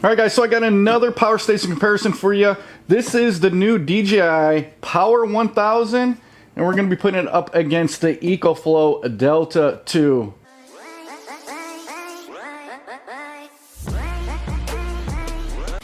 Alright guys, so I got another power station comparison for you. This is the new Dji Power 1000, and we're going to be putting it up against the Ecoflow Delta 2.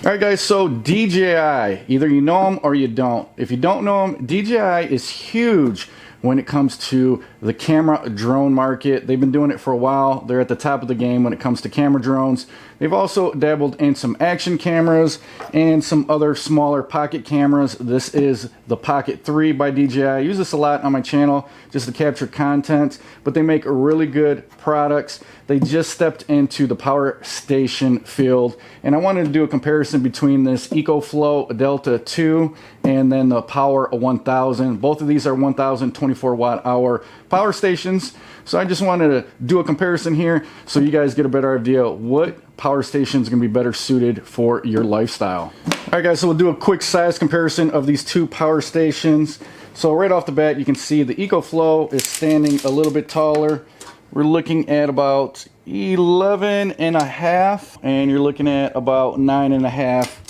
Alright guys, so Dji, either you know him or you don't. If you don't know him, Dji is huge when it comes to the camera drone market. They've been doing it for a while. They're at the top of the game when it comes to camera drones. They've also dabbled in some action cameras and some other smaller pocket cameras. This is the Pocket 3 by Dji. I use this a lot on my channel just to capture content, but they make really good products. They just stepped into the power station field, and I wanted to do a comparison between this Ecoflow Delta 2 and then the Power 1000. Both of these are 1024 watt hour power stations, so I just wanted to do a comparison here so you guys get a better idea what power station is going to be better suited for your lifestyle. Alright guys, so we'll do a quick size comparison of these two power stations. So right off the bat, you can see the Ecoflow is standing a little bit taller. We're looking at about 11 and a half, and you're looking at about 9 and a half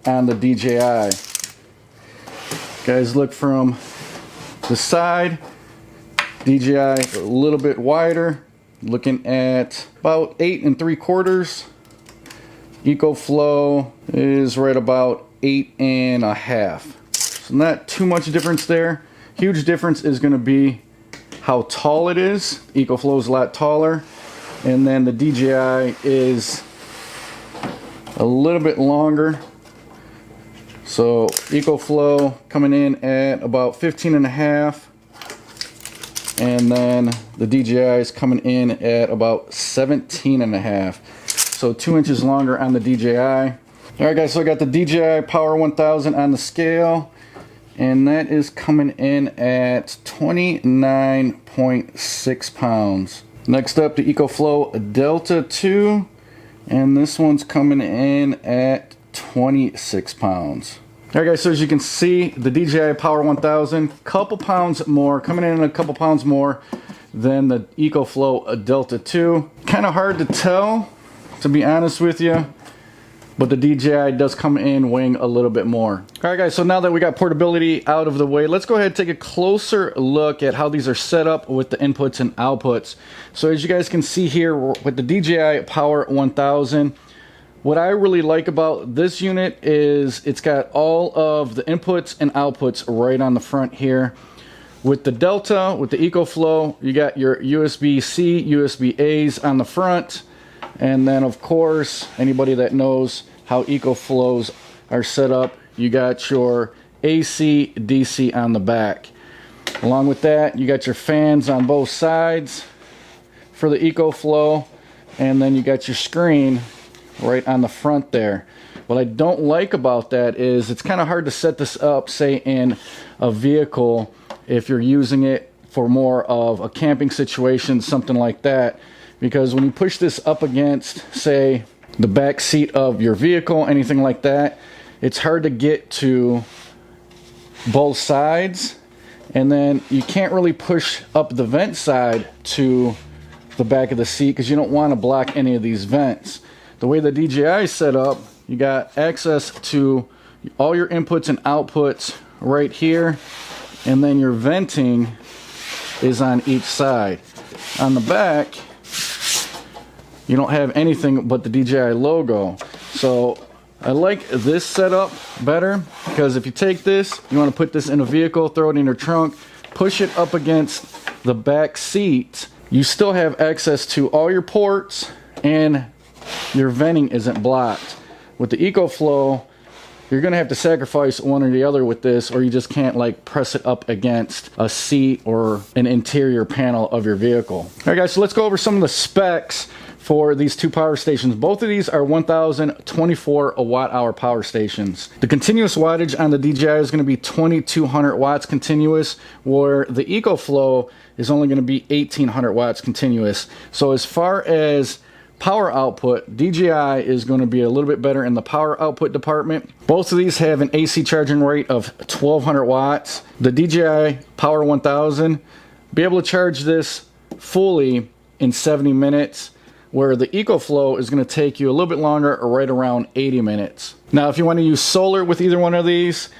on the Dji. Guys, look from the side. Dji a little bit wider, looking at about 8 3/4. Ecoflow is right about 8 and a half. So not too much difference there. Huge difference is going to be how tall it is. Ecoflow is a lot taller, and then the Dji is a little bit longer. So Ecoflow coming in at about 15 and a half, and then the Dji is coming in at about 17 and a half. So 2 inches longer on the Dji. Alright guys, so I got the Dji Power 1000 on the scale, and that is coming in at 29.6 pounds. Next up, the Ecoflow Delta 2, and this one's coming in at 26 pounds. Alright guys, so as you can see, the Dji Power 1000, couple pounds more, coming in a couple pounds more than the Ecoflow Delta 2. Kind of hard to tell, to be honest with you, but the Dji does come in weighing a little bit more. Alright guys, so now that we got portability out of the way, let's go ahead and take a closer look at how these are set up with the inputs and outputs. So as you guys can see here with the Dji Power 1000, what I really like about this unit is it's got all of the inputs and outputs right on the front here. With the Delta, with the Ecoflow, you got your USB-C, USB-A's on the front, and then of course, anybody that knows how Ecoflows are set up, you got your AC, DC on the back. Along with that, you got your fans on both sides for the Ecoflow, and then you got your screen right on the front there. What I don't like about that is it's kind of hard to set this up, say in a vehicle, if you're using it for more of a camping situation, something like that, because when you push this up against, say, the back seat of your vehicle, anything like that, it's hard to get to both sides, and then you can't really push up the vent side to the back of the seat because you don't want to block any of these vents. The way the Dji is set up, you got access to all your inputs and outputs right here, and then your venting is on each side. On the back, you don't have anything but the Dji logo. So I like this setup better, because if you take this, you want to put this in a vehicle, throw it in your trunk, push it up against the back seat, you still have access to all your ports, and your venting isn't blocked. With the Ecoflow, you're gonna have to sacrifice one or the other with this, or you just can't like press it up against a seat or an interior panel of your vehicle. Alright guys, so let's go over some of the specs for these two power stations. Both of these are 1024 watt hour power stations. The continuous wattage on the Dji is going to be 2200 watts continuous, where the Ecoflow is only going to be 1800 watts continuous. So as far as power output, Dji is going to be a little bit better in the power output department. Both of these have an AC charging rate of 1200 watts. The Dji Power 1000, be able to charge this fully in 70 minutes, where the Ecoflow is going to take you a little bit longer, or right around 80 minutes. Now, if you want to use solar with either one of these,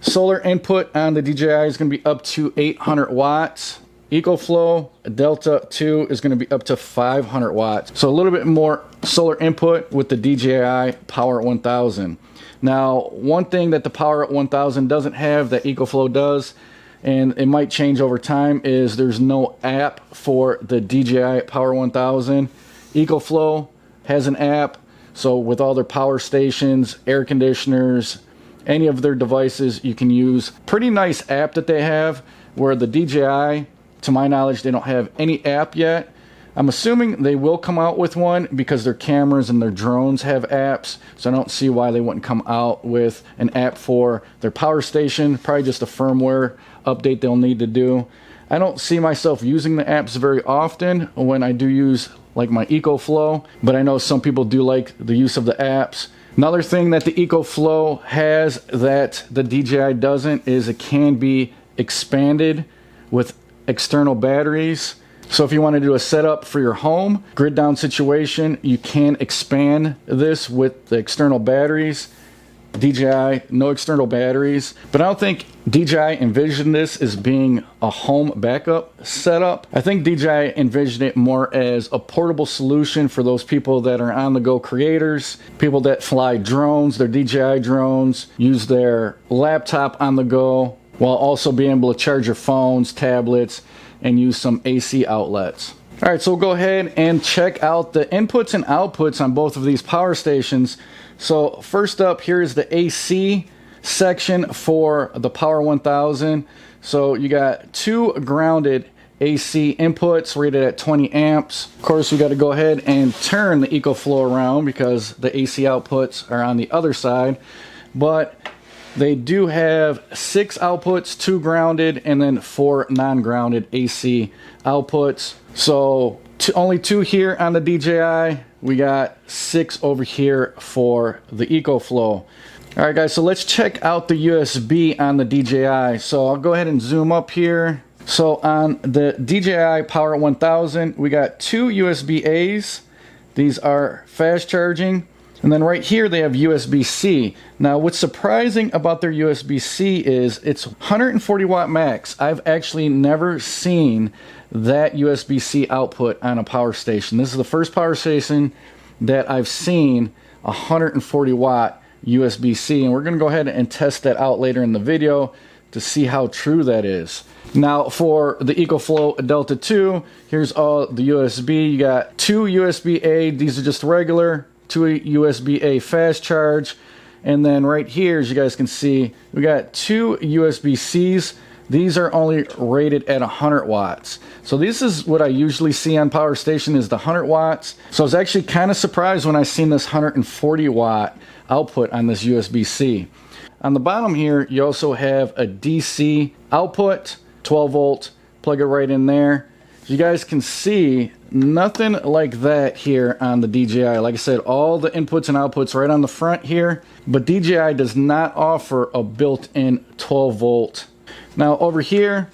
solar input on the DJI is going to be up to 800 watts. Ecoflow Delta 2 is going to be up to 500 watts. So a little bit more solar input with the DJI Power 1000. Now, one thing that the Power 1000 doesn't have that Ecoflow does, and it might change over time, is there's no app for the DJI Power 1000. Ecoflow has an app, so with all their power stations, air conditioners, any of their devices, you can use. Pretty nice app that they have, where the DJI, to my knowledge, they don't have any app yet. I'm assuming they will come out with one because their cameras and their drones have apps, so I don't see why they wouldn't come out with an app for their power station. Probably just a firmware update they'll need to do. I don't see myself using the apps very often when I do use like my Ecoflow, but I know some people do like the use of the apps. Another thing that the Ecoflow has that the DJI doesn't is it can be expanded with external batteries. So if you want to do a setup for your home, grid down situation, you can expand this with the external batteries. DJI, no external batteries. But I don't think DJI envisioned this as being a home backup setup. I think DJI envisioned it more as a portable solution for those people that are on-the-go creators, people that fly drones, their DJI drones, use their laptop on the go, while also being able to charge your phones, tablets, and use some AC outlets. All right, so we'll go ahead and check out the inputs and outputs on both of these power stations. So first up, here is the AC section for the Power 1000. So you got two grounded AC inputs rated at 20 amps. Of course, we got to go ahead and turn the Ecoflow around because the AC outputs are on the other side. But they do have 6 outputs, 2 grounded, and then 4 non-grounded AC outputs. So only 2 here on the DJI. We got 6 over here for the Ecoflow. All right, guys, so let's check out the USB on the DJI. So I'll go ahead and zoom up here. So on the DJI Power 1000, we got 2 USB-As. These are fast charging. And then right here they have USB-C. Now what's surprising about their USB-C is it's 140 watt max. I've actually never seen that USB-C output on a power station. This is the first power station that I've seen 140 watt USB-C, and we're going to go ahead and test that out later in the video to see how true that is. Now for the Ecoflow Delta 2, here's all the USB. You got 2 USB-A, these are just regular, 2 USB-A fast charge, and then right here, as you guys can see, we got 2 USB-Cs. These are only rated at 100 watts. So this is what I usually see on power station, is the 100 watts. So I was actually kind of surprised when I seen this 140 watt output on this USB-C. On the bottom here, you also have a DC output, 12 volt, plug it right in there. As you guys can see, nothing like that here on the DJI. Like I said, all the inputs and outputs right on the front here, but DJI does not offer a built-in 12 volt. Now over here,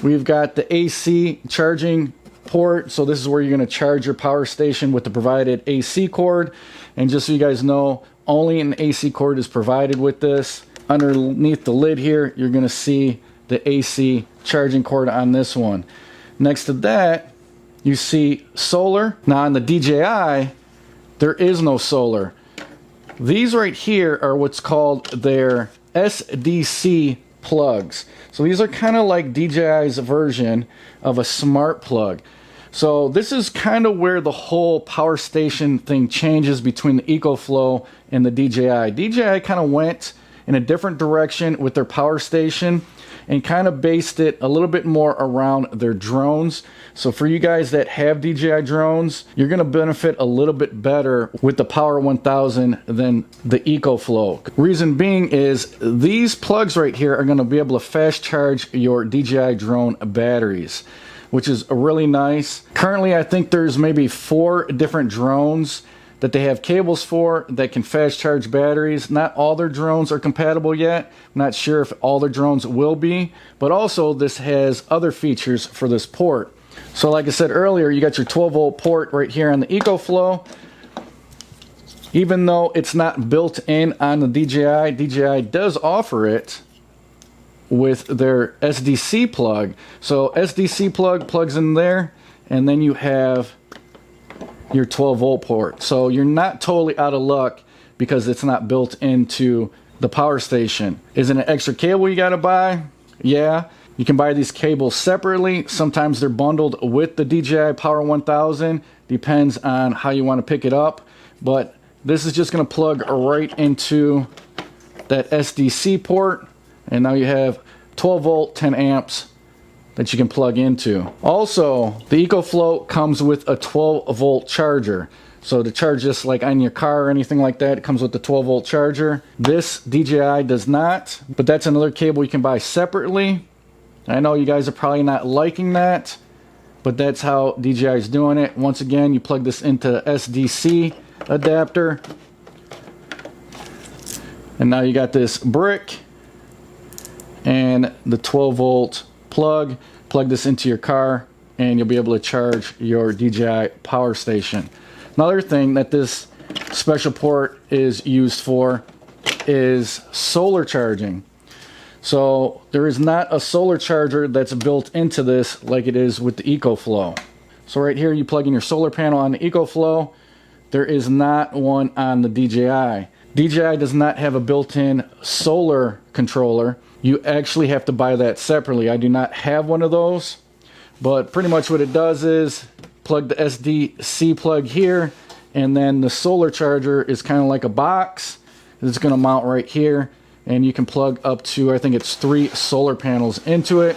we've got the AC charging port. So this is where you're going to charge your power station with the provided AC cord. And just so you guys know, only an AC cord is provided with this. Underneath the lid here, you're going to see the AC charging cord on this one. Next to that, you see solar. Now on the DJI, there is no solar. These right here are what's called their SDC plugs. So these are kind of like DJI's version of a smart plug. So this is kind of where the whole power station thing changes between the Ecoflow and the DJI. DJI kind of went in a different direction with their power station and kind of based it a little bit more around their drones. So for you guys that have DJI drones, you're going to benefit a little bit better with the Power 1000 than the Ecoflow. Reason being is these plugs right here are going to be able to fast charge your DJI drone batteries, which is really nice. Currently, I think there's maybe 4 different drones that they have cables for that can fast charge batteries. Not all their drones are compatible yet. I'm not sure if all their drones will be, but also this has other features for this port. So like I said earlier, you got your 12 volt port right here on the Ecoflow. Even though it's not built in on the DJI does offer it with their SDC plug. So SDC plug plugs in there, and then you have your 12 volt port. So you're not totally out of luck because it's not built into the power station. Is it an extra cable you gotta buy? Yeah. You can buy these cables separately. Sometimes they're bundled with the DJI Power 1000. Depends on how you want to pick it up. But this is just going to plug right into that SDC port. And now you have 12 volt, 10 amps that you can plug into. Also, the Ecoflow comes with a 12 volt charger. So to charge this like on your car or anything like that, it comes with the 12 volt charger. This DJI does not, but that's another cable you can buy separately. I know you guys are probably not liking that, but that's how DJI is doing it. Once again, you plug this into the SDC adapter, and now you got this brick and the 12 volt plug. Plug this into your car and you'll be able to charge your DJI power station. Another thing that this special port is used for is solar charging. So there is not a solar charger that's built into this like it is with the Ecoflow. So right here you plug in your solar panel on the Ecoflow. There is not one on the DJI. DJI does not have a built-in solar controller. You actually have to buy that separately. I do not have one of those, but pretty much what it does is plug the SDC plug here, and then the solar charger is kind of like a box. It's going to mount right here, and you can plug up to, I think it's 3 solar panels into it.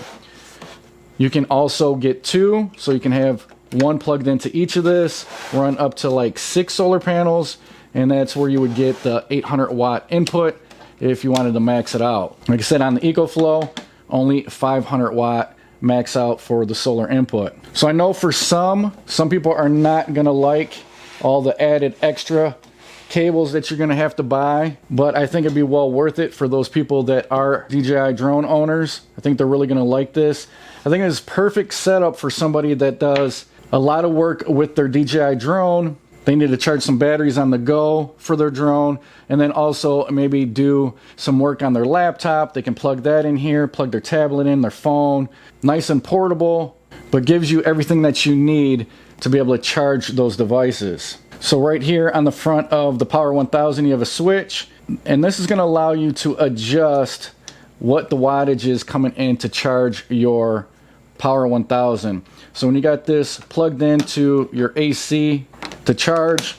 You can also get 2, so you can have 1 plugged into each of this, run up to like 6 solar panels, and that's where you would get the 800 watt input if you wanted to max it out. Like I said, on the Ecoflow, only 500 watt max out for the solar input. So I know for some people are not gonna like all the added extra cables that you're gonna have to buy, but I think it'd be well worth it for those people that are DJI drone owners. I think they're really gonna like this. I think it's perfect setup for somebody that does a lot of work with their DJI drone. They need to charge some batteries on the go for their drone, and then also maybe do some work on their laptop. They can plug that in here, plug their tablet in, their phone. Nice and portable, but gives you everything that you need to be able to charge those devices. So right here on the front of the Power 1000, you have a switch, and this is going to allow you to adjust what the wattage is coming in to charge your Power 1000. So when you got this plugged into your AC to charge,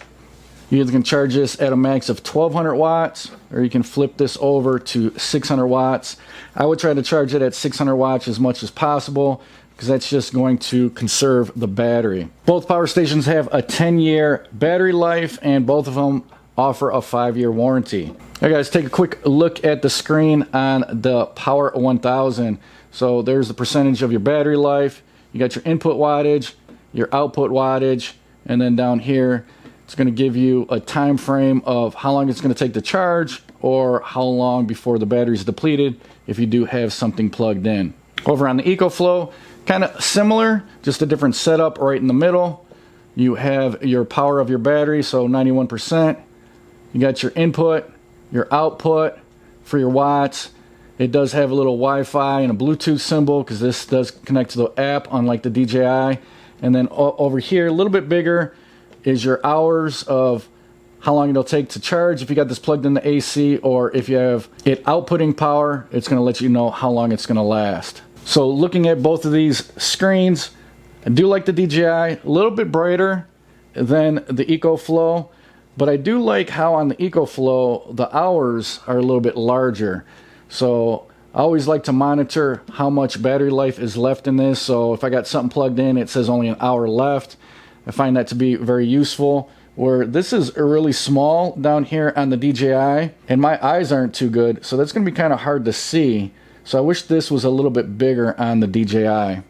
you can charge this at a max of 1200 watts, or you can flip this over to 600 watts. I would try to charge it at 600 watts as much as possible, because that's just going to conserve the battery. Both power stations have a 10-year battery life, and both of them offer a 5-year warranty. Hey guys, take a quick look at the screen on the Power 1000. So there's the percentage of your battery life. You got your input wattage, your output wattage, and then down here it's going to give you a time frame of how long it's going to take to charge, or how long before the battery is depleted if you do have something plugged in. Over on the Ecoflow, kind of similar, just a different setup. Right in the middle you have your power of your battery, so 91%. You got your input, your output for your watts. It does have a little Wi-Fi and a Bluetooth symbol, because this does connect to the app unlike the DJI. And then over here, a little bit bigger, is your hours of how long it'll take to charge if you got this plugged in the AC, or if you have it outputting power, it's going to let you know how long it's going to last. So looking at both of these screens, I do like the DJI, a little bit brighter than the Ecoflow, but I do like how on the Ecoflow the hours are a little bit larger. So I always like to monitor how much battery life is left in this. So if I got something plugged in, it says only an hour left. I find that to be very useful. Where this is really small down here on the DJI, and my eyes aren't too good, so that's going to be kind of hard to see. So I wish this was a little bit bigger on the DJI.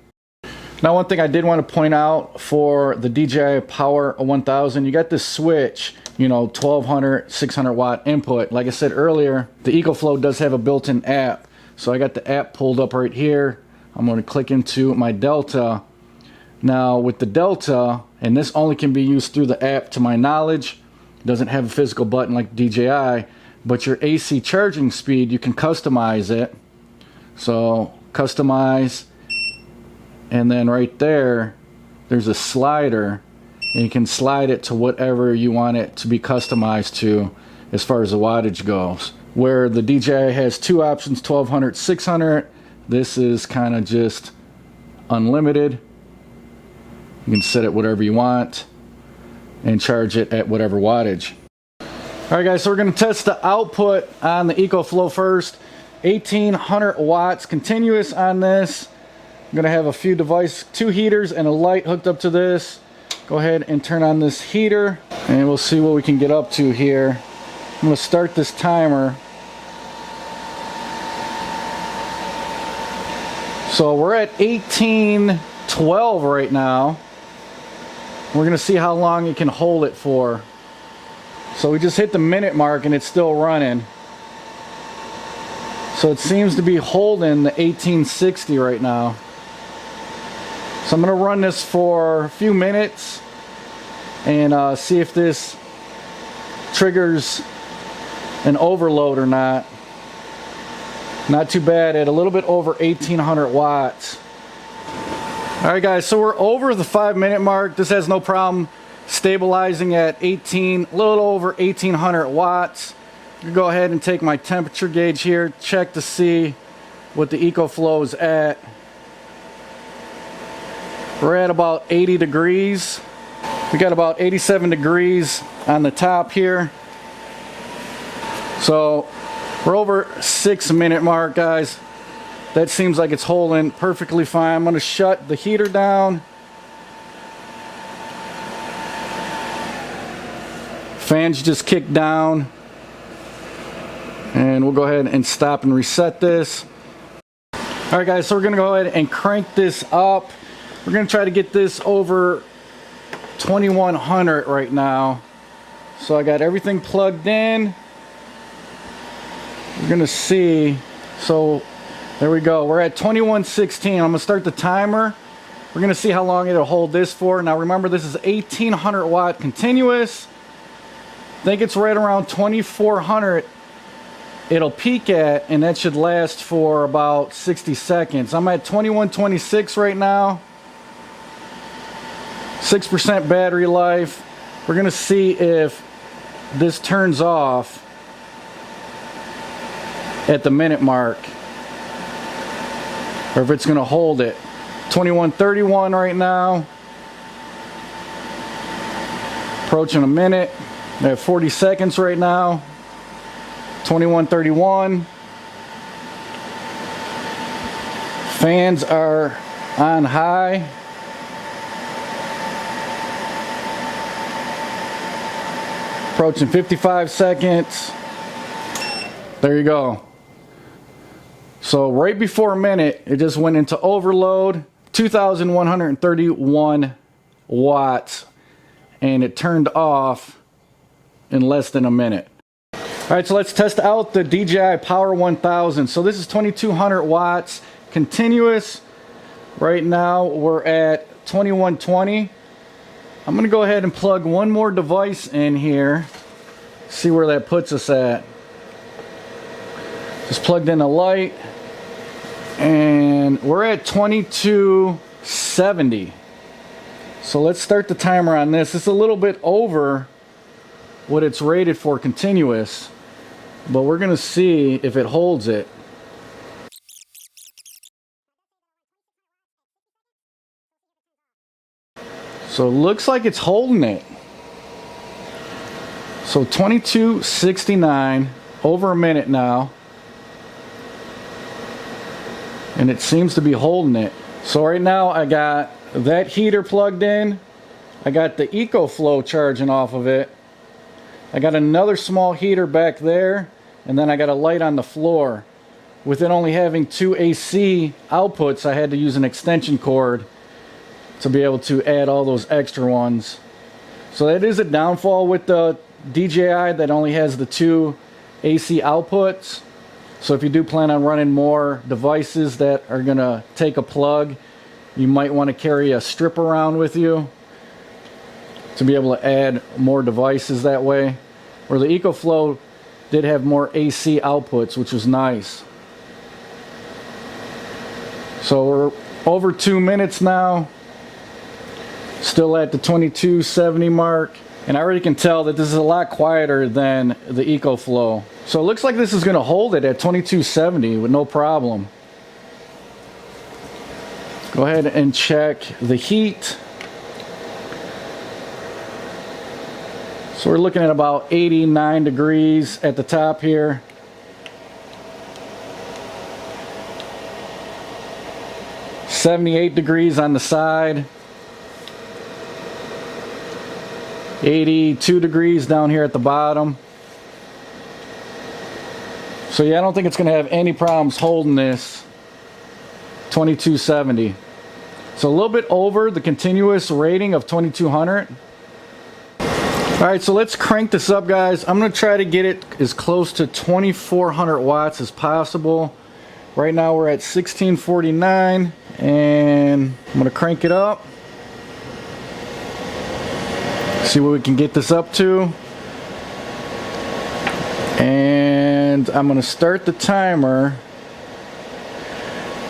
Now, one thing I did want to point out for the DJI Power 1000, you got this switch, you know, 1200, 600 watt input. Like I said earlier, the Ecoflow does have a built-in app. So I got the app pulled up right here. I'm going to click into my Delta. Now with the Delta, and this only can be used through the app to my knowledge, it doesn't have a physical button like DJI, but your AC charging speed, you can customize it. So customize, and then right there, there's a slider, and you can slide it to whatever you want it to be customized to as far as the wattage goes. Where the DJI has two options, 1200, 600, this is kind of just unlimited. You can set it whatever you want and charge it at whatever wattage. Alright guys, so we're going to test the output on the Ecoflow first. 1800 watts continuous on this. I'm going to have a few two heaters and a light hooked up to this. Go ahead and turn on this heater and we'll see what we can get up to here. I'm going to start this timer. So we're at 1812 right now. We're going to see how long it can hold it for. So we just hit the minute mark and it's still running. So it seems to be holding the 1860 right now. So I'm going to run this for a few minutes and see if this triggers an overload or not. Not too bad at a little bit over 1800 watts. Alright guys, so we're over the 5-minute mark. This has no problem stabilizing at a little over 1800 watts. I'm gonna go ahead and take my temperature gauge here, check to see what the Ecoflow is at. We're at about 80 degrees. We got about 87 degrees on the top here. So we're over 6-minute mark, guys. That seems like it's holding perfectly fine. I'm going to shut the heater down. Fans just kicked down. And we'll go ahead and stop and reset this. Alright guys, so we're going to go ahead and crank this up. We're going to try to get this over 2100 right now. So I got everything plugged in. We're going to see. So there we go. We're at 2116. I'm going to start the timer. We're going to see how long it'll hold this for. Now remember, this is 1800 watt continuous. I think it's right around 2400 it'll peak at, and that should last for about 60 seconds. I'm at 2126 right now. 6% battery life. We're going to see if this turns off at the minute mark, or if it's going to hold it. 2131 right now. Approaching a minute. I have 40 seconds right now. 2131. Fans are on high. Approaching 55 seconds. There you go. So right before a minute, it just went into overload. 2,131 watts. And it turned off in less than a minute. Alright, so let's test out the Dji Power 1000. So this is 2200 watts continuous. Right now we're at 2120. I'm going to go ahead and plug one more device in here. See where that puts us at. Just plugged in a light. And we're at 2270. So let's start the timer on this. It's a little bit over what it's rated for continuous, but we're going to see if it holds it. So it looks like it's holding it. So 2269, over a minute now. And it seems to be holding it. So right now I got that heater plugged in. I got the Ecoflow charging off of it. I got another small heater back there, and then I got a light on the floor. With it only having 2 AC outputs, I had to use an extension cord to be able to add all those extra ones. So that is a downfall with the DJI that only has the 2 AC outputs. So if you do plan on running more devices that are gonna take a plug, you might want to carry a strip around with you to be able to add more devices that way. Where the Ecoflow did have more AC outputs, which was nice. So we're over 2 minutes now, still at the 2270 mark, and I already can tell that this is a lot quieter than the Ecoflow. So it looks like this is going to hold it at 2270 with no problem. Go ahead and check the heat. So we're looking at about 89 degrees at the top here. $78 degrees on the side. 82 degrees down here at the bottom. So yeah, I don't think it's going to have any problems holding this 2270. So a little bit over the continuous rating of 2200. Alright, so let's crank this up, guys. I'm going to try to get it as close to 2400 watts as possible. Right now we're at 1649, and I'm going to crank it up. See what we can get this up to. And I'm going to start the timer.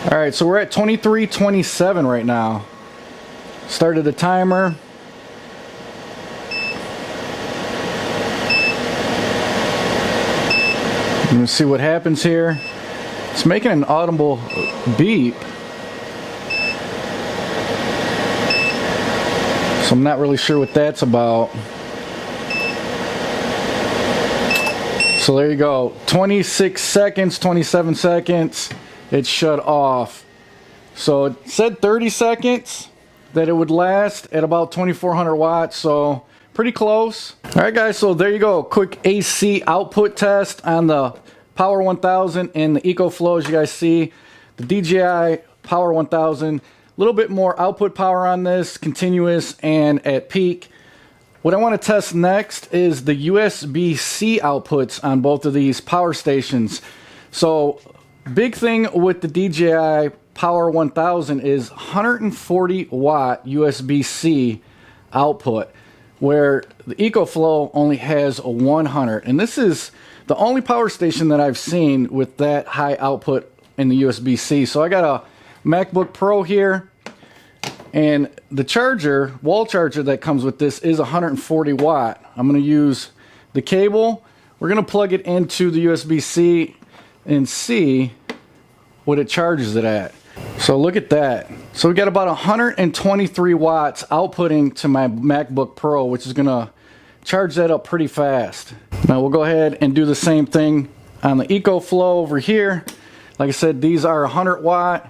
Alright, so we're at 2327 right now. Started the timer. I'm going to see what happens here. It's making an audible beep. So I'm not really sure what that's about. So there you go. 26 seconds, 27 seconds. It shut off. So it said 30 seconds that it would last at about 2400 watts. So pretty close. Alright guys, so there you go. Quick AC output test on the Power 1000 and the Ecoflow. As you guys see, the DJI Power 1000, a little bit more output power on this, continuous and at peak. What I want to test next is the USB-C outputs on both of these power stations. So big thing with the DJI Power 1000 is 140 watt USB-C output, where the Ecoflow only has a 100. And this is the only power station that I've seen with that high output in the USB-C. So I got a MacBook Pro here, and the charger, wall charger that comes with this is 140 watt. I'm going to use the cable. We're going to plug it into the USB-C and see what it charges it at. So look at that. So we got about 123 watts outputting to my MacBook Pro, which is going to charge that up pretty fast. Now we'll go ahead and do the same thing on the Ecoflow over here. Like I said, these are 100 watt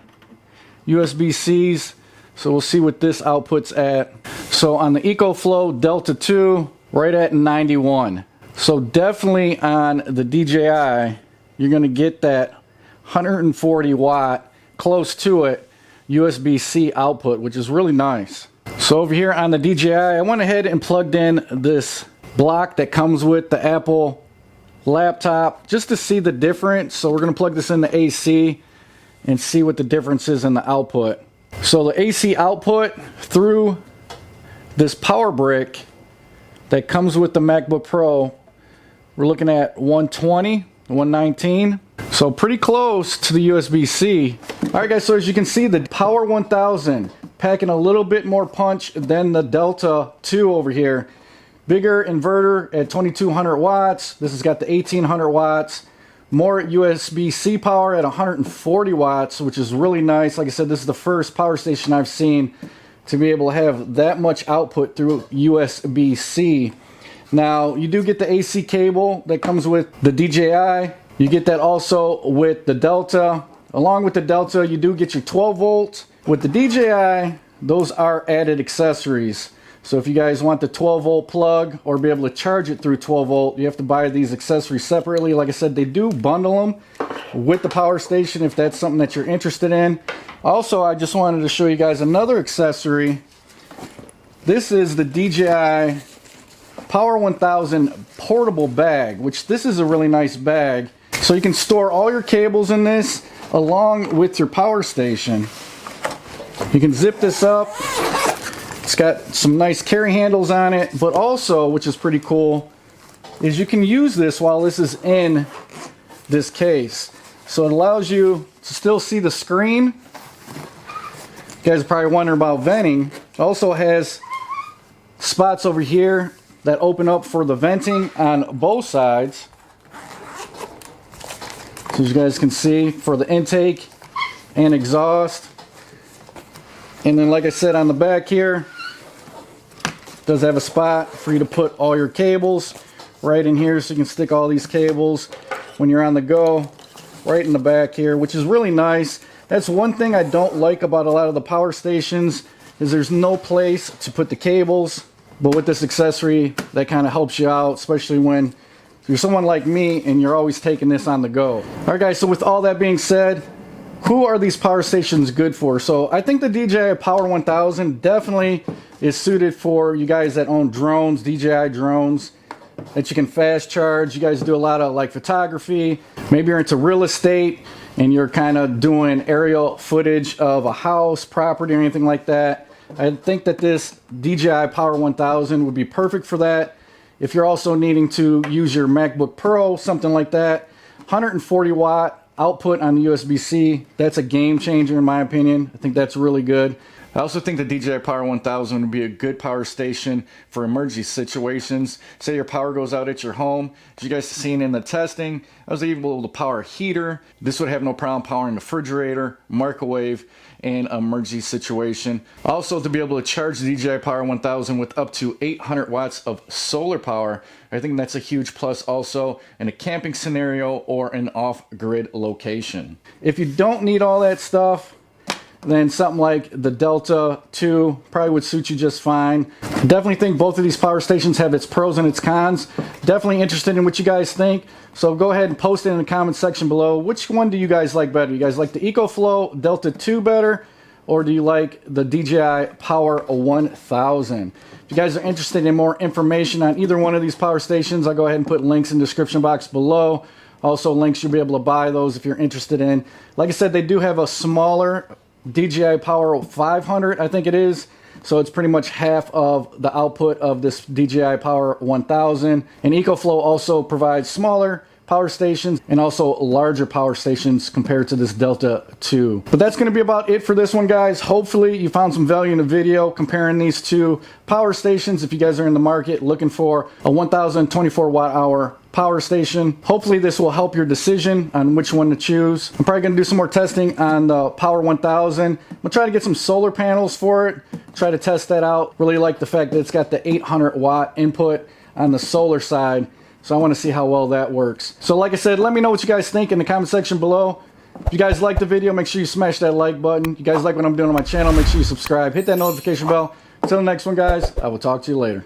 USB-Cs. So we'll see what this outputs at. So on the Ecoflow Delta 2, right at 91. So definitely on the DJI, you're going to get that 140 watt, close to it, USB-C output, which is really nice. So over here on the DJI, I went ahead and plugged in this block that comes with the Apple laptop just to see the difference. So we're going to plug this in the AC and see what the difference is in the output. So the AC output through this power brick that comes with the MacBook Pro, we're looking at 120, 119. So pretty close to the USB-C. Alright guys, so as you can see, the Power 1000 packing a little bit more punch than the Delta 2 over here. Bigger inverter at 2200 watts. This has got the 1800 watts. More USB-C power at 140 watts, which is really nice. Like I said, this is the first power station I've seen to be able to have that much output through USB-C. Now, you do get the AC cable that comes with the DJI. You get that also with the Delta. Along with the Delta, you do get your 12 volt. With the DJI, those are added accessories. So if you guys want the 12 volt plug or be able to charge it through 12 volt, you have to buy these accessories separately. Like I said, they do bundle them with the power station if that's something that you're interested in. Also, I just wanted to show you guys another accessory. This is the DJI Power 1000 portable bag, which this is a really nice bag. So you can store all your cables in this along with your power station. You can zip this up. It's got some nice carry handles on it, but also, which is pretty cool, is you can use this while this is in this case. So it allows you to still see the screen. You guys are probably wondering about venting. It also has spots over here that open up for the venting on both sides. So as you guys can see, for the intake and exhaust. And then like I said, on the back here, it does have a spot for you to put all your cables right in here, so you can stick all these cables when you're on the go right in the back here, which is really nice. That's one thing I don't like about a lot of the power stations, is there's no place to put the cables. But with this accessory, that kind of helps you out, especially when you're someone like me and you're always taking this on the go. All right guys, so with all that being said, who are these power stations good for? So I think the DJI Power 1000 definitely is suited for you guys that own drones, DJI drones, that you can fast charge. You guys do a lot of like photography. Maybe you're into real estate and you're kind of doing aerial footage of a house, property, or anything like that. I think that this DJI Power 1000 would be perfect for that. If you're also needing to use your MacBook Pro, something like that, 140 watt output on the USB-C, that's a game changer in my opinion. I think that's really good. I also think the DJI Power 1000 would be a good power station for emergency situations. Say your power goes out at your home. As you guys have seen in the testing, I was able to power a heater. This would have no problem powering a refrigerator, microwave, and an emergency situation. Also, to be able to charge the DJI Power 1000 with up to 800 watts of solar power, I think that's a huge plus also in a camping scenario or an off-grid location. If you don't need all that stuff, then something like the Delta 2 probably would suit you just fine. Definitely think both of these power stations have its pros and its cons. Definitely interested in what you guys think. So go ahead and post it in the comment section below. Which one do you guys like better? You guys like the Ecoflow Delta 2 better? Or do you like the DJI Power 1000? If you guys are interested in more information on either one of these power stations, I'll go ahead and put links in the description box below. Also links you'll be able to buy those if you're interested in. Like I said, they do have a smaller DJI Power 500, I think it is. So it's pretty much half of the output of this DJI Power 1000. And Ecoflow also provides smaller power stations and also larger power stations compared to this Delta 2. But that's going to be about it for this one, guys. Hopefully you found some value in the video comparing these two power stations. If you guys are in the market looking for a 1024 watt hour power station, hopefully this will help your decision on which one to choose. I'm probably going to do some more testing on the Power 1000. I'm going to try to get some solar panels for it, try to test that out. Really like the fact that it's got the 800 watt input on the solar side. So I want to see how well that works. So like I said, let me know what you guys think in the comment section below. If you guys like the video, make sure you smash that like button. If you guys like what I'm doing on my channel, make sure you subscribe. Hit that notification bell. Until the next one, guys, I will talk to you later.